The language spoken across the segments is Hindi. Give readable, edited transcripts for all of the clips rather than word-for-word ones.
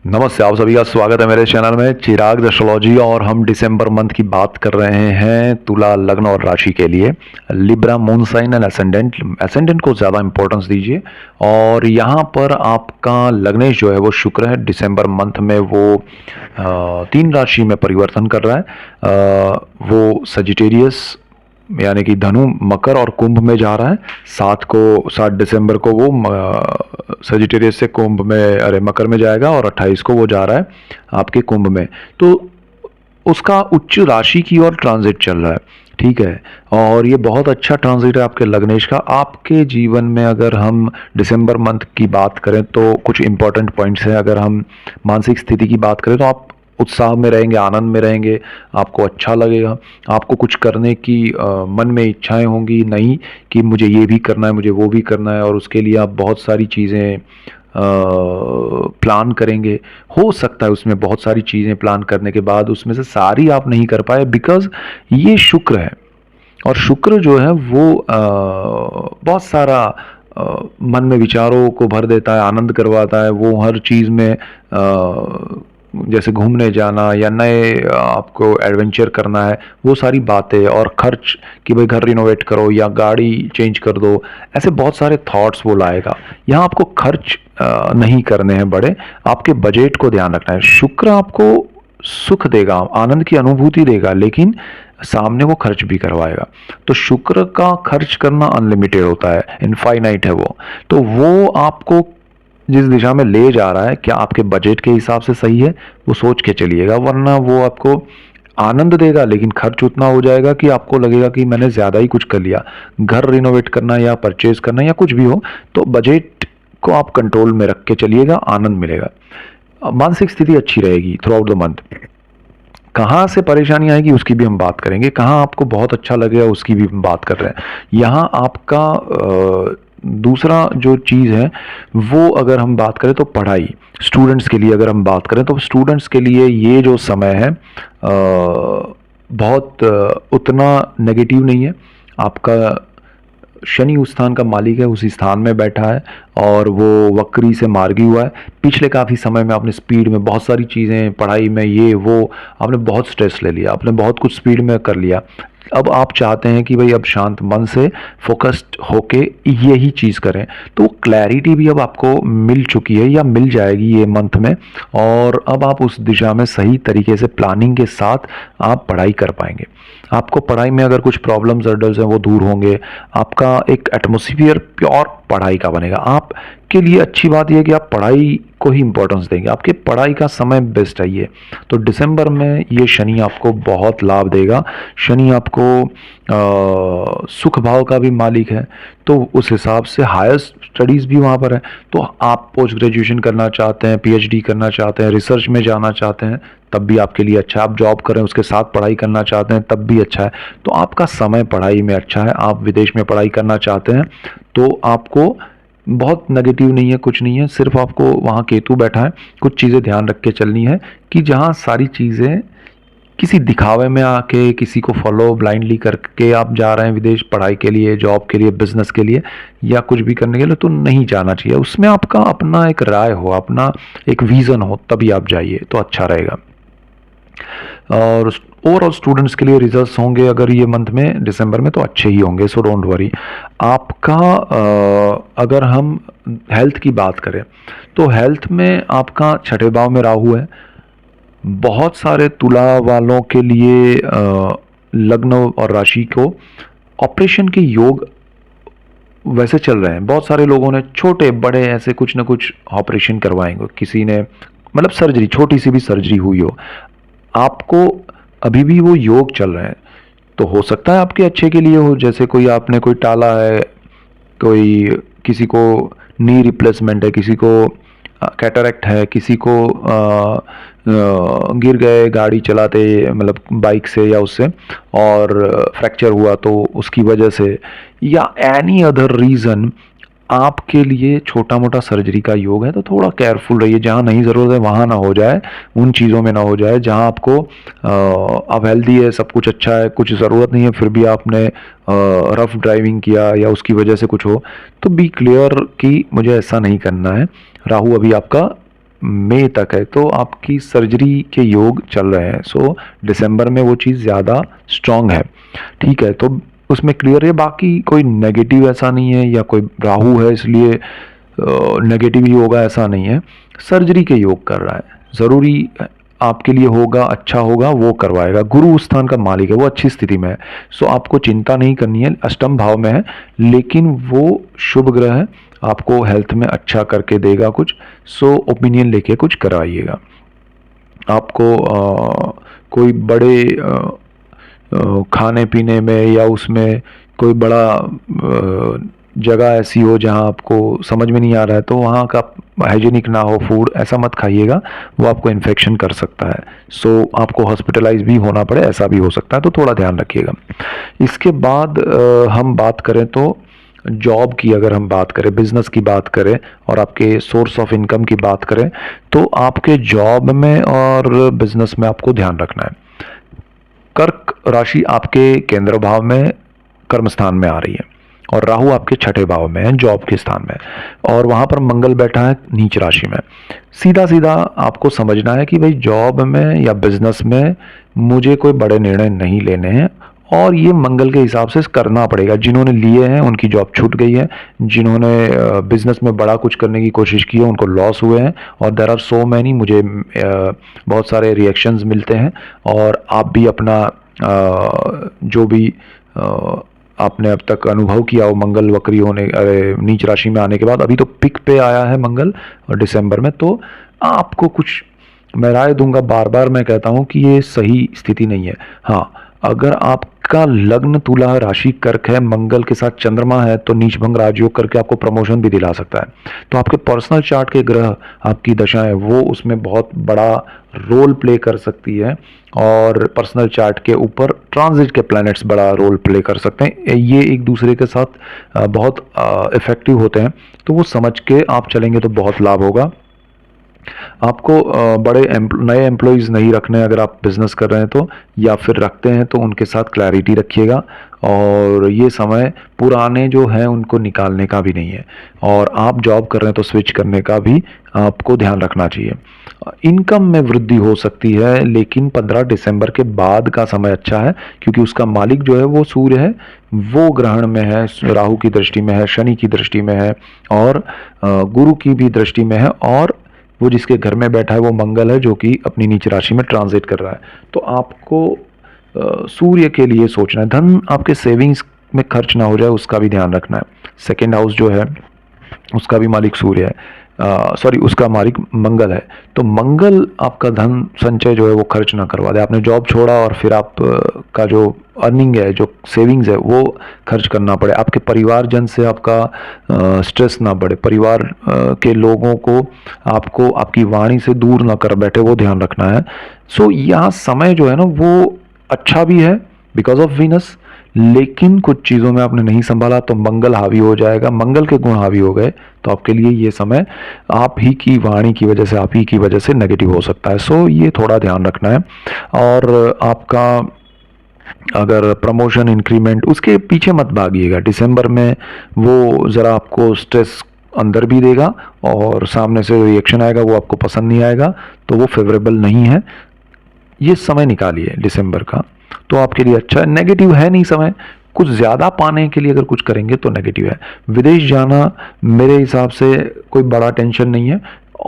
नमस्ते, आप सभी का स्वागत है मेरे चैनल में चिराग एस्ट्रोलॉजी। और हम दिसंबर मंथ की बात कर रहे हैं तुला लग्न और राशि के लिए। Libra moon sign and ascendant. Ascendant को ज़्यादा इंपॉर्टेंस दीजिए। और यहाँ पर आपका लग्नेश जो है वो शुक्र है। दिसंबर मंथ में वो 3 राशि में परिवर्तन कर रहा है। वो सजिटेरियस यानी कि धनु, मकर और कुंभ में जा रहा है। 7 दिसंबर को वो सजिटेरियस से कुंभ में, अरे मकर में जाएगा, और 28 को वो जा रहा है आपके कुंभ में। तो उसका उच्च राशि की ओर ट्रांजिट चल रहा है, ठीक है। और ये बहुत अच्छा ट्रांजिट है आपके लग्नेश का। आपके जीवन में अगर हम दिसंबर मंथ की बात करें तो कुछ इंपॉर्टेंट पॉइंट्स हैं। अगर हम मानसिक स्थिति की बात करें तो आप उत्साह में रहेंगे, आनंद में रहेंगे, आपको अच्छा लगेगा। आपको कुछ करने की मन में इच्छाएं होंगी, नहीं कि मुझे ये भी करना है, मुझे वो भी करना है, और उसके लिए आप बहुत सारी चीज़ें प्लान करेंगे। हो सकता है उसमें बहुत सारी चीज़ें प्लान करने के बाद उसमें से सारी आप नहीं कर पाए, बिकॉज ये शुक्र है। और शुक्र जो है वो बहुत सारा मन में विचारों को भर देता है, आनंद करवाता है। वो हर चीज़ में जैसे घूमने जाना या नए आपको एडवेंचर करना है, वो सारी बातें, और खर्च कि भाई घर रिनोवेट करो या गाड़ी चेंज कर दो, ऐसे बहुत सारे थॉट्स वो लाएगा। यहाँ आपको खर्च नहीं करने हैं बड़े, आपके बजट को ध्यान रखना है। शुक्र आपको सुख देगा, आनंद की अनुभूति देगा, लेकिन सामने वो खर्च भी करवाएगा। तो शुक्र का खर्च करना अनलिमिटेड होता है, इनफाइनाइट है वो। तो वो आपको जिस दिशा में ले जा रहा है, क्या आपके बजट के हिसाब से सही है, वो सोच के चलिएगा। वरना वो आपको आनंद देगा लेकिन खर्च उतना हो जाएगा कि आपको लगेगा कि मैंने ज़्यादा ही कुछ कर लिया। घर रिनोवेट करना या परचेज करना या कुछ भी हो, तो बजट को आप कंट्रोल में रख के चलिएगा, आनंद मिलेगा। मानसिक स्थिति अच्छी रहेगी थ्रू आउट द मंथ। कहाँ से परेशानी आएगी उसकी भी हम बात करेंगे, कहाँ आपको बहुत अच्छा लगेगा उसकी भी हम बात कर रहे हैं। यहाँ आपका दूसरा जो चीज़ है वो, अगर हम बात करें तो पढ़ाई, स्टूडेंट्स के लिए अगर हम बात करें तो स्टूडेंट्स के लिए ये जो समय है बहुत उतना नेगेटिव नहीं है। आपका शनि उस स्थान का मालिक है, उसी स्थान में बैठा है, और वो वक्री से मार्गी हुआ है। पिछले काफ़ी समय में आपने स्पीड में बहुत सारी चीज़ें, पढ़ाई में ये वो, आपने बहुत स्ट्रेस ले लिया, आपने बहुत कुछ स्पीड में कर लिया। अब आप चाहते हैं कि भाई अब शांत मन से फोकस्ड होके यही चीज़ करें। तो क्लैरिटी भी अब आपको मिल चुकी है या मिल जाएगी ये मंथ में, और अब आप उस दिशा में सही तरीके से प्लानिंग के साथ आप पढ़ाई कर पाएंगे। आपको पढ़ाई में अगर कुछ प्रॉब्लम्स हर्डल्स हैं वो दूर होंगे। आपका एक एटमॉस्फियर प्योर पढ़ाई का बनेगा। आपके लिए अच्छी बात यह है कि आप पढ़ाई को ही इंपॉर्टेंस देंगे, आपके पढ़ाई का समय बेस्ट है ये। तो दिसंबर में ये शनि आपको बहुत लाभ देगा। शनि आपको सुख भाव का भी मालिक है, तो उस हिसाब से हायर स्टडीज़ भी वहाँ पर है। तो आप पोस्ट ग्रेजुएशन करना चाहते हैं, पीएचडी करना चाहते हैं, रिसर्च में जाना चाहते हैं, तब भी आपके लिए अच्छा है। आप जॉब करें उसके साथ पढ़ाई करना चाहते हैं, तब भी अच्छा है। तो आपका समय पढ़ाई में अच्छा है। आप विदेश में पढ़ाई करना चाहते हैं तो आपको बहुत नेगेटिव नहीं है, कुछ नहीं है। सिर्फ आपको वहाँ केतु बैठा है, कुछ चीज़ें ध्यान रख के चलनी है कि जहाँ सारी चीज़ें किसी दिखावे में आके, किसी को फॉलो ब्लाइंडली करके आप जा रहे हैं विदेश पढ़ाई के लिए, जॉब के लिए, बिजनेस के लिए, या कुछ भी करने के लिए, तो नहीं जाना चाहिए। उसमें आपका अपना एक राय हो, अपना एक विज़न हो, तभी आप जाइए तो अच्छा रहेगा। और ओवरऑल स्टूडेंट्स के लिए रिजल्ट्स होंगे अगर ये मंथ में, दिसंबर में, तो अच्छे ही होंगे, सो डोंट वरी। आपका अगर हम हेल्थ की बात करें तो हेल्थ में आपका छठे भाव में राहु है। बहुत सारे तुला वालों के लिए लग्न और राशि को ऑपरेशन के योग वैसे चल रहे हैं। बहुत सारे लोगों ने छोटे बड़े ऐसे कुछ ना कुछ ऑपरेशन करवाएंगे। किसी ने मतलब सर्जरी, छोटी सी भी सर्जरी हुई हो, आपको अभी भी वो योग चल रहे हैं। तो हो सकता है आपके अच्छे के लिए हो। जैसे कोई आपने कोई टाला है, कोई किसी को नी रिप्लेसमेंट है, किसी को कैटरेक्ट है, किसी को गिर गए गाड़ी चलाते, मतलब बाइक से या उससे, और फ्रैक्चर हुआ तो उसकी वजह से, या एनी अदर रीज़न आपके लिए छोटा मोटा सर्जरी का योग है, तो थोड़ा केयरफुल रहिए। जहाँ नहीं ज़रूरत है वहाँ ना हो जाए, उन चीज़ों में ना हो जाए। जहाँ आपको अब हेल्दी है, सब कुछ अच्छा है, कुछ ज़रूरत नहीं है, फिर भी आपने रफ ड्राइविंग किया या उसकी वजह से कुछ हो, तो बी क्लियर कि मुझे ऐसा नहीं करना है। राहु अभी आपका मई तक है, तो आपकी सर्जरी के योग चल रहे हैं। सो दिसंबर में वो चीज़ ज़्यादा स्ट्रांग है, ठीक है। तो उसमें क्लियर है, बाकी कोई नेगेटिव ऐसा नहीं है या कोई राहु है इसलिए नेगेटिव ही होगा, ऐसा नहीं है। सर्जरी के योग कर रहा है, ज़रूरी आपके लिए होगा, अच्छा होगा, वो करवाएगा। गुरु उस स्थान का मालिक है, वो अच्छी स्थिति में है। सो आपको चिंता नहीं करनी है, अष्टम भाव में है, लेकिन वो शुभ ग्रह है, आपको हेल्थ में अच्छा करके देगा कुछ। सो ओपिनियन लेके कुछ करवाइएगा। आपको कोई बड़े खाने पीने में या उसमें कोई बड़ा जगह ऐसी हो जहां आपको समझ में नहीं आ रहा है, तो वहाँ का हाइजीनिक ना हो फूड, ऐसा मत खाइएगा, वो आपको इन्फेक्शन कर सकता है। सो आपको हॉस्पिटलाइज भी होना पड़े, ऐसा भी हो सकता है, तो थोड़ा ध्यान रखिएगा। इसके बाद हम बात करें तो जॉब की, अगर हम बात करें, बिजनेस की बात करें और आपके सोर्स ऑफ इनकम की बात करें, तो आपके जॉब में और बिजनेस में आपको ध्यान रखना है। कर्क राशि आपके केंद्र भाव में कर्म स्थान में आ रही है और राहु आपके छठे भाव में है, जॉब के स्थान में, और वहां पर मंगल बैठा है नीच राशि में। सीधा सीधा आपको समझना है कि भाई जॉब में या बिजनेस में मुझे कोई बड़े निर्णय नहीं लेने हैं, और ये मंगल के हिसाब से करना पड़ेगा। जिन्होंने लिए हैं उनकी जॉब छूट गई है, जिन्होंने बिजनेस में बड़ा कुछ करने की कोशिश की है उनको लॉस हुए हैं, और देर आर सो मैनी, मुझे बहुत सारे रिएक्शंस मिलते हैं। और आप भी अपना जो भी आपने अब तक अनुभव किया हो मंगल वक्री होने, अरे नीच राशि में आने के बाद, अभी तो पिक पे आया है मंगल और दिसंबर में, तो आपको कुछ मैं राय दूंगा, बार बार मैं कहता हूं कि ये सही स्थिति नहीं है। हाँ, अगर आपका लग्न तुला राशि कर्क है, मंगल के साथ चंद्रमा है, तो नीच भंग राजयोग करके आपको प्रमोशन भी दिला सकता है। तो आपके पर्सनल चार्ट के ग्रह, आपकी दशाएं, वो उसमें बहुत बड़ा रोल प्ले कर सकती है, और पर्सनल चार्ट के ऊपर ट्रांजिट के प्लैनेट्स बड़ा रोल प्ले कर सकते हैं। ये एक दूसरे के साथ बहुत इफेक्टिव होते हैं, तो वो समझ के आप चलेंगे तो बहुत लाभ होगा। आपको बड़े नए एम्प्लॉयज़ नहीं रखने, अगर आप बिजनेस कर रहे हैं तो, या फिर रखते हैं तो उनके साथ क्लैरिटी रखिएगा। और ये समय पुराने जो हैं उनको निकालने का भी नहीं है, और आप जॉब कर रहे हैं तो स्विच करने का भी आपको ध्यान रखना चाहिए। इनकम में वृद्धि हो सकती है, लेकिन 15 दिसंबर के बाद का समय अच्छा है, क्योंकि उसका मालिक जो है वो सूर्य है, वो ग्रहण में है, राहु की दृष्टि में है, शनि की दृष्टि में है, और गुरु की भी दृष्टि में है, और वो जिसके घर में बैठा है वो मंगल है, जो कि अपनी नीच राशि में ट्रांजिट कर रहा है। तो आपको सूर्य के लिए सोचना है। धन आपके सेविंग्स में खर्च ना हो जाए, उसका भी ध्यान रखना है। सेकेंड हाउस जो है उसका भी मालिक सूर्य है, सॉरी, उसका मालिक मंगल है। तो मंगल आपका धन संचय जो है वो खर्च ना करवा दे। आपने जॉब छोड़ा और फिर आप का जो अर्निंग है, जो सेविंग्स है, वो खर्च करना पड़े। आपके परिवारजन से आपका स्ट्रेस ना बढ़े, परिवार के लोगों को आपको आपकी वाणी से दूर ना कर बैठे, वो ध्यान रखना है। सो यहाँ समय जो है ना वो अच्छा भी है बिकॉज ऑफ वीनस, लेकिन कुछ चीज़ों में आपने नहीं संभाला तो मंगल हावी हो जाएगा, मंगल के गुण हावी हो गए तो आपके लिए ये समय आप ही की वाणी की वजह से, आप ही की वजह से नेगेटिव हो सकता है। सो ये थोड़ा ध्यान रखना है। और आपका अगर प्रमोशन, इंक्रीमेंट, उसके पीछे मत भागिएगा। दिसंबर में वो ज़रा आपको स्ट्रेस अंदर भी देगा, और सामने से रिएक्शन आएगा वो आपको पसंद नहीं आएगा, तो वो फेवरेबल नहीं है। ये समय निकालिए दिसंबर का, तो आपके लिए अच्छा है। नेगेटिव है नहीं समय, कुछ ज़्यादा पाने के लिए अगर कुछ करेंगे तो नेगेटिव है। विदेश जाना मेरे हिसाब से कोई बड़ा टेंशन नहीं है।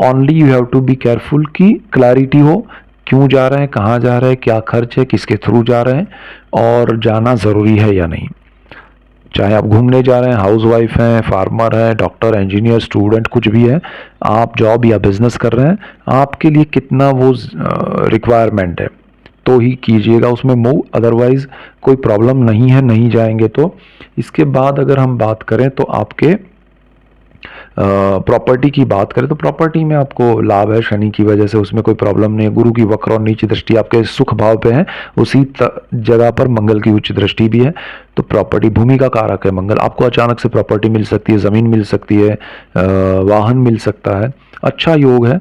Only you have to be careful कि क्लैरिटी हो, क्यों जा रहे हैं, कहाँ जा रहे हैं, क्या खर्च है, किसके थ्रू जा रहे हैं, और जाना ज़रूरी है या नहीं। चाहे आप घूमने जा रहे हैं, हाउस वाइफ हैं, फार्मर हैं, डॉक्टर, इंजीनियर, स्टूडेंट, कुछ भी है, आप जॉब या बिजनेस कर रहे हैं, आपके लिए कितना वो रिक्वायरमेंट है तो ही कीजिएगा उसमें मूव, अदरवाइज कोई प्रॉब्लम नहीं है, नहीं जाएंगे तो। इसके बाद अगर हम बात करें तो आपके प्रॉपर्टी की बात करें तो प्रॉपर्टी में आपको लाभ है शनि की वजह से, उसमें कोई प्रॉब्लम नहीं है। गुरु की वक्र और नीची दृष्टि आपके सुख भाव पे है, उसी जगह पर मंगल की उच्च दृष्टि भी है। तो प्रॉपर्टी, भूमि का कारक है मंगल, आपको अचानक से प्रॉपर्टी मिल सकती है, ज़मीन मिल सकती है, वाहन मिल सकता है, अच्छा योग है।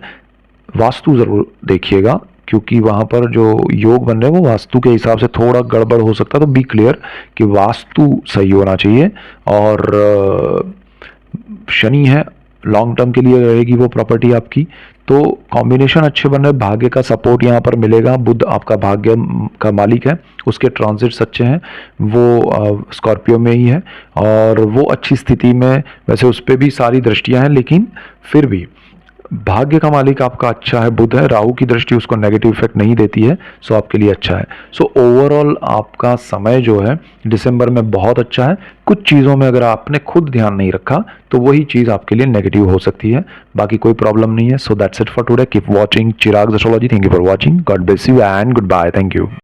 वास्तु ज़रूर देखिएगा, क्योंकि वहाँ पर जो योग बन रहे हैं वो वास्तु के हिसाब से थोड़ा गड़बड़ हो सकता है, तो बी क्लियर कि वास्तु सही होना चाहिए। और शनि है, लॉन्ग टर्म के लिए रहेगी वो प्रॉपर्टी आपकी, तो कॉम्बिनेशन अच्छे बन रहे हैं, भाग्य का सपोर्ट यहाँ पर मिलेगा। बुध आपका भाग्य का मालिक है, उसके ट्रांजिट्स अच्छे हैं, वो स्कॉर्पियो में ही है और वो अच्छी स्थिति में, वैसे उस पर भी सारी दृष्टियां हैं लेकिन फिर भी भाग्य का मालिक आपका अच्छा है, बुध है। राहु की दृष्टि उसको नेगेटिव इफेक्ट नहीं देती है, सो आपके लिए अच्छा है। सो ओवरऑल आपका समय जो है दिसंबर में बहुत अच्छा है। कुछ चीज़ों में अगर आपने खुद ध्यान नहीं रखा तो वही चीज़ आपके लिए नेगेटिव हो सकती है, बाकी कोई प्रॉब्लम नहीं है। So that's it for today. Keep watching Chirag astrology. Thank you for watching. God bless you and goodbye. Thank you.